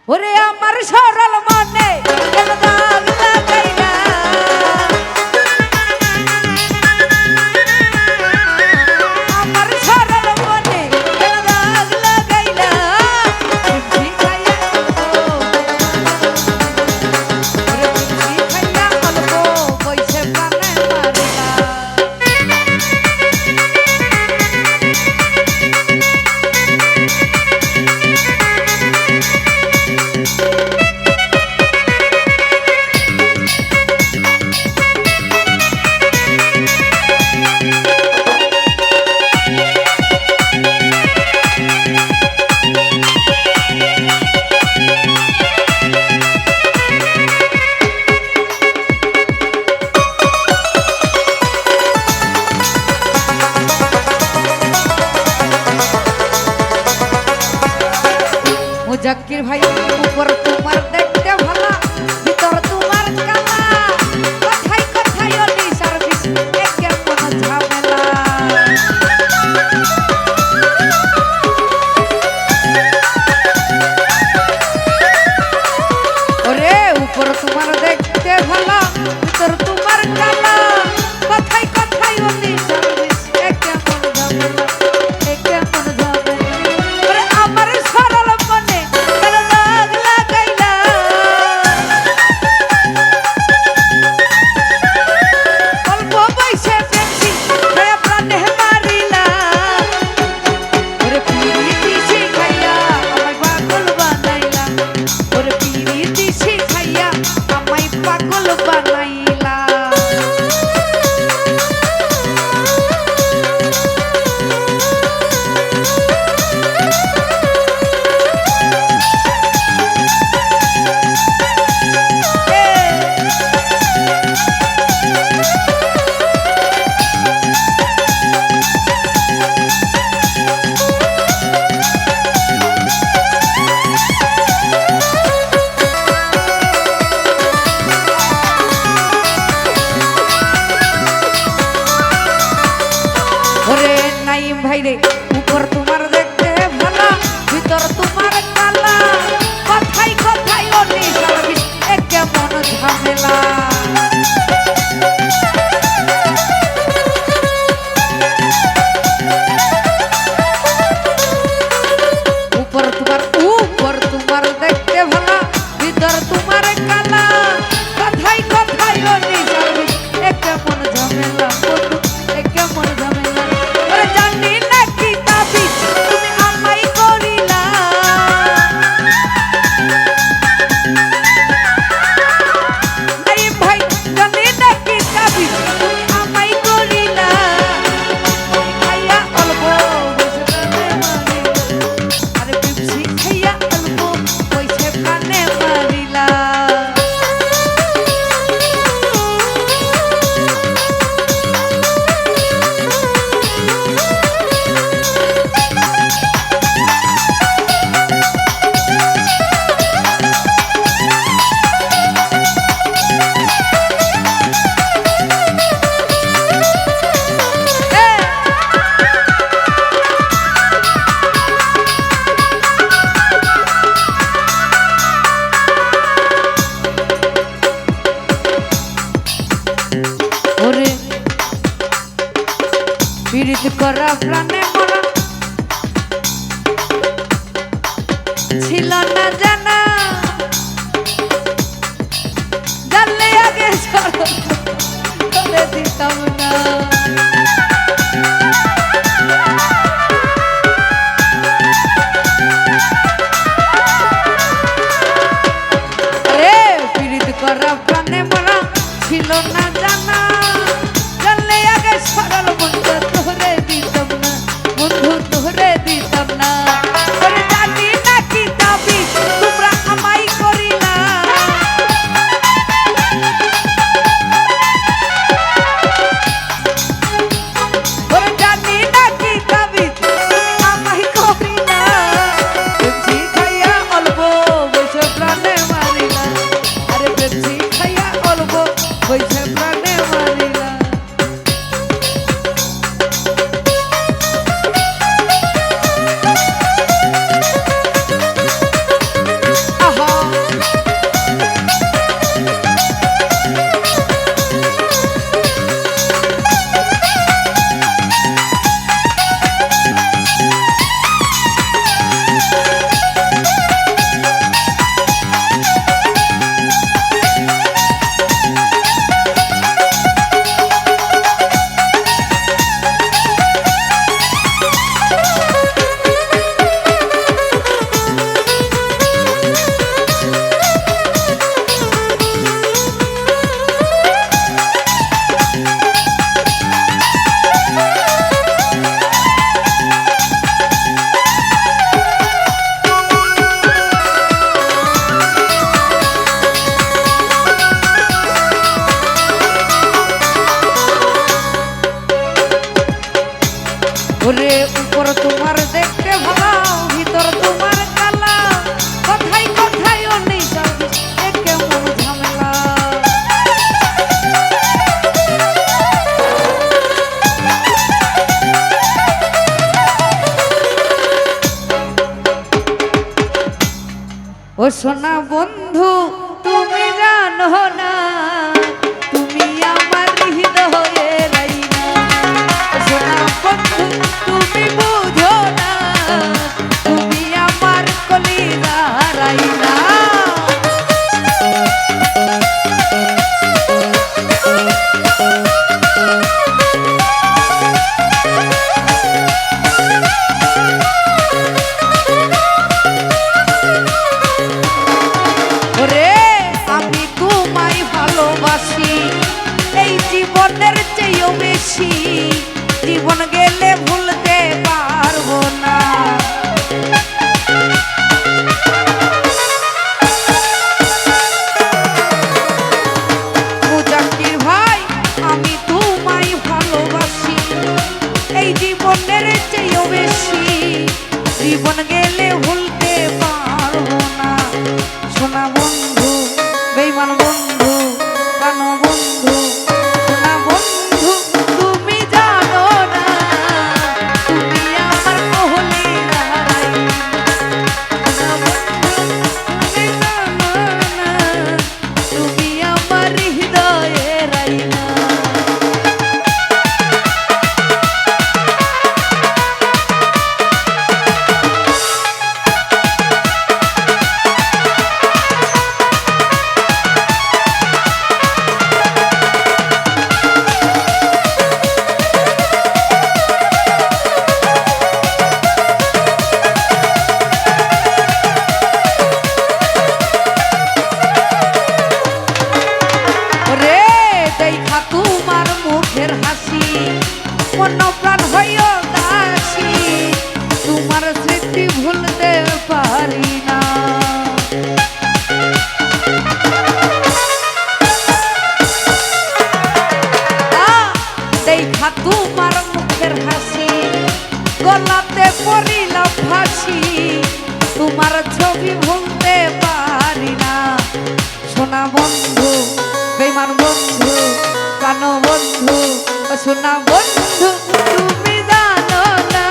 ওরে আমার সরল মনে কেন দাগ লাগাইলা আমার সরল মনে কেন দাগ লাগাইলা খুশি খাইয়া ওরে খুশি খাইয়া অল্প বইছে প্রাণে মারিলা জাকির ভাই উপর তোমার দেখতে ভালো ভিতর তোমার কালা কথাই কথাই অলি সার্ভিস একের কোনো ঝামেলা ওরে উপর তোমার দেখতে ভালো ভিতর তোমার কালা কথাই কথাই অলি সার্ভিস একের কোনো ঝামেলা একের কোনো ঝামেলা ওরে আমার সরল মনে কেন দাগ লাগাইলা ও সোনা বন্ধু তুমি জানো না, তুমি আমার হৃদয়ের আইনা। ও সোনা বন্ধু তুমি বুঝো না, তুমি আমার কলিজার আইনা। জীবন গেলে ভুলতে পারবো না। মুজাক্কির ভাই আমি তোমায় ভালোবাসি, এই জীবনের চেয়েও বেশি। জীবন গেলে ভুলতে পারবো না। সোনা বন্ধু বেঈমান বন্ধু কানো বন্ধু, সোনা বন্ধু তুমি জানো না, তুমি আমার কলিজার আইনা। সোনা বন্ধু তুমি জানো না, তুমি আমার হৃদয়ের আইনা। তোমার মুখের হাসি মন প্রাণ হইও দাসী, তোমার স্মৃতি ভুলতে পারি না। দেখা তোমার মুখের হাসি গলাতে পড়িলাম ফাঁসি, তোমার ছবি ভুলতে পারি না। সোনা বন্ধু বেঈমান বন্ধু কানো বন্ধু, সোনা বন্ধু তুমি জানো না,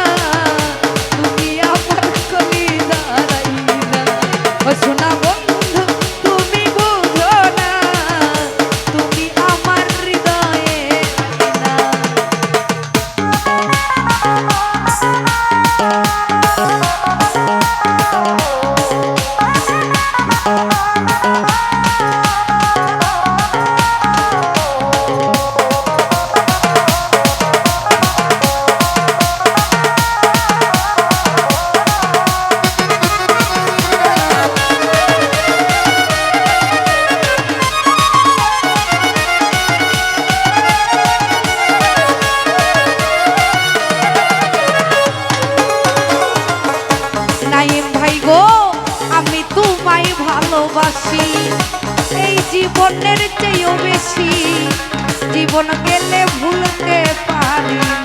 তুমি আমার কলিজার আইনা। সোনা বন্ধু তুমি বুঝো না, তুমি আমার হৃদয়ের আইনা। আমি তোমায় ভালোবাসি, এই জীবনের চেয়েও বেশি। জীবন গেলে ভুলতে পারি না।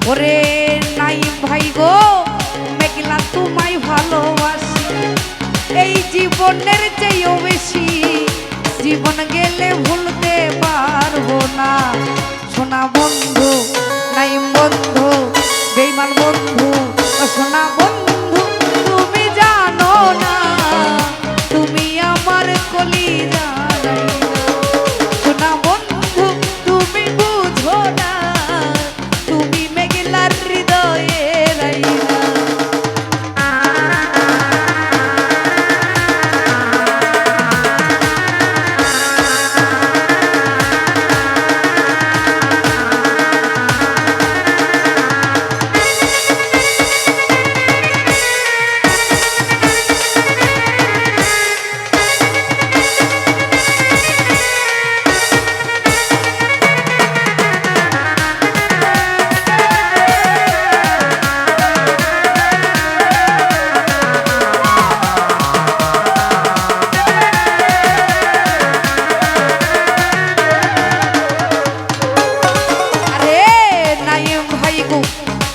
ওরে নাইম ভাই গো মেঘলা তোমায় ভালোবাসি, এই জীবনের চেয়েও বেশি। জীবন গেলে ভুলতে পারবো না। সোনা বন্ধু নাইম বন্ধু বেঈমান বন্ধু, সোনা বন্ধু তুমি জানো না, তুমি আমার কলিজার আইনা। সোনা বন্ধু তুমি বুঝো না, তুমি মেঘলার হৃদয়ের আইনা।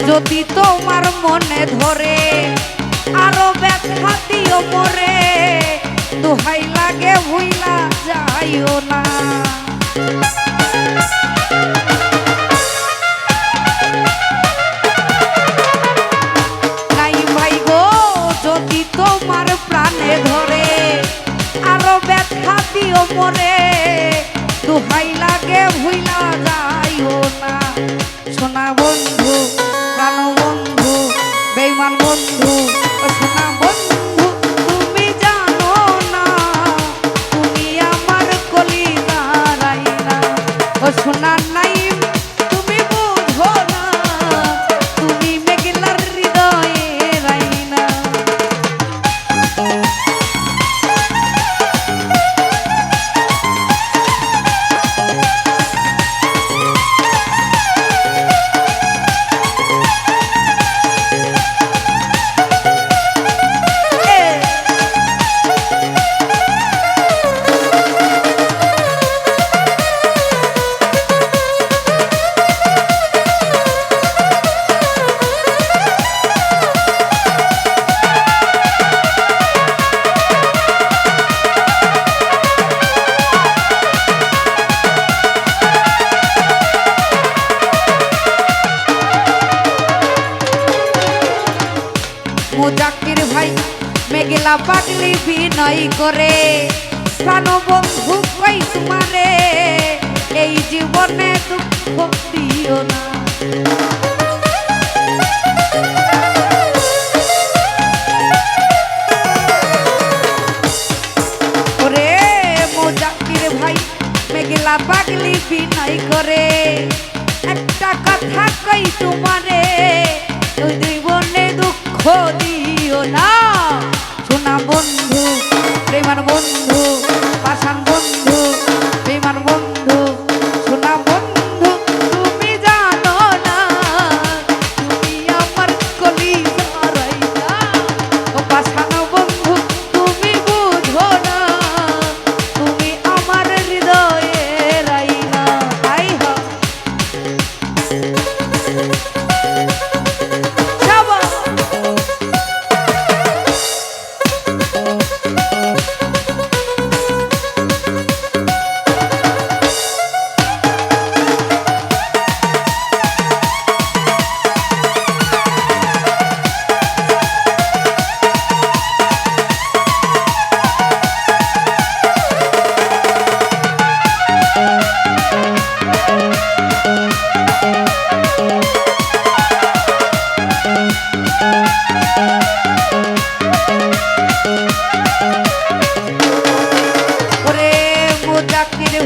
যদি তোমার মনে ধরে আরো ব্যথা দিও মোরে, দোহাই লাগে ভুইলা যাইও না। শোনা নাই তুমি বুঝো না, তুমি মেঘলার হৃদয়ে রাইনা। মোজাক্কির ভাই মেঘলা পাগলি বিনয় করে, প্রাণ বন্ধু কই তোমারে এই জীবনে দুঃখ দিও না। ওরে মোজাক্কির ভাই মেঘলা পাগলি বিনয় করে, একটা কথা কই তোমারে ওই জীবনে দুঃখ দিও না। শোনা বন্ধু প্রেমান বন্ধু, পাষাণ বন্ধু প্রেমান বন্ধু, শোনা বন্ধু তুমি জানো না, তুমি আমার কলিজা রাইনা। ও পাষাণ বন্ধু তুমি বুঝো না, তুমি আমার হৃদয়ে রাইনা। তাই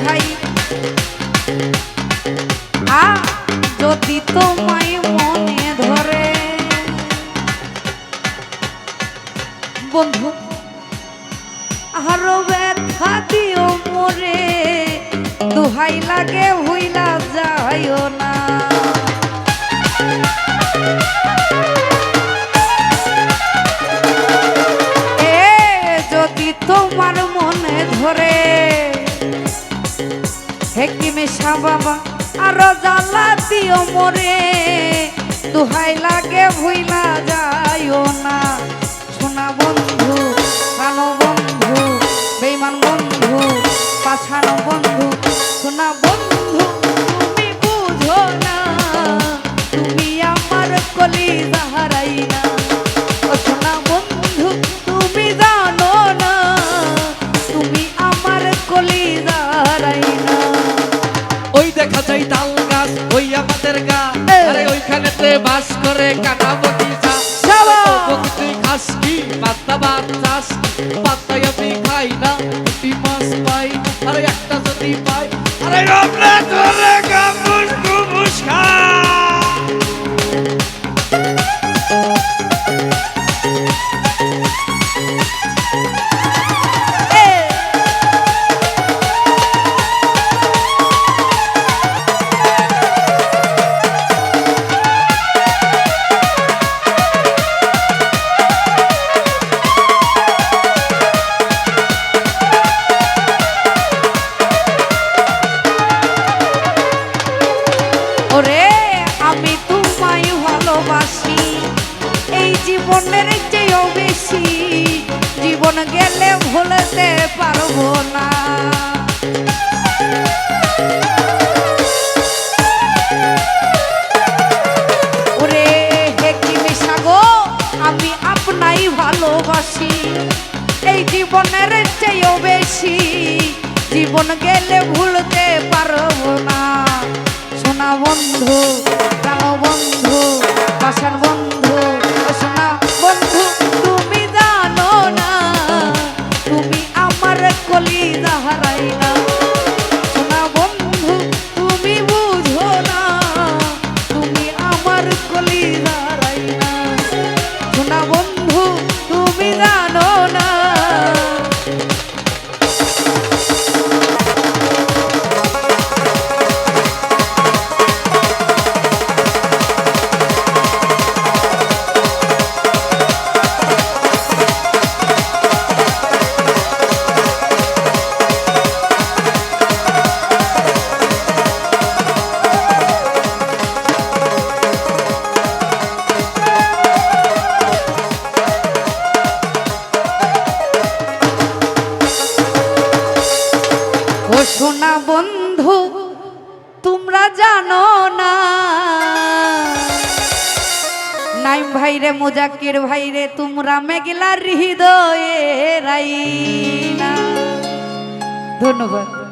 হয় যদি তোমায় মনে ধরে বন্ধু আরো ব্যথা দিও মোরে, দোহাই লাগে হইলা যাইও না। এ যদি তোমার মনে ধরে হেকিমে শাহ বাবা আরো জ্বালা দিও মোরে, দোহাই লাগে ভুইলা যাইও না। শোনা বন্ধু কানো বন্ধু বেঈমান বন্ধু পাছানো বন্ধু, শোনা বন্ধু তুমি বুঝো না, তুমি আমার কলিজা হারাইনা। ও শোনা বন্ধু তুমি জানো না, তুমি আমার কলিজা হারাইনা। ওই দেখা যায় তাল গাছ ওই আমাদের গা, আরে ওইখানেতে বাস করে কানাবতী চা। তুই খাস কি পাত্তা ভাত চাস, পাত্তাই আমি খাই না, পুঁটি মাছ পাই আরে একটা যদি পাই, আরে রমনা ধরে গামুস গুমুস খা। ওরে আমি তোমায় ভালোবাসি এই জীবনের চেয়েও বেশি, জীবন গেলে ভুলতে পারবো না। ওরে হেকিমে শাহ গো আমি আপনাই ভালোবাসি এই জীবনের চেয়েও বেশি, জীবন গেলে ভুলতে পারবো না। শোনা বন্ধু প্রাণ বন্ধু পাষাণ বন্ধু, শোনা বন্ধু তুমি জানো না, তুমি আমার কলিজা হারাইনা। শোনা বন্ধু তুমি নাইম ভাইরে মোজাক্কির ভাইরে তোমরা মেঘলা হৃদয়ে রাইনা। ধন্যবাদ।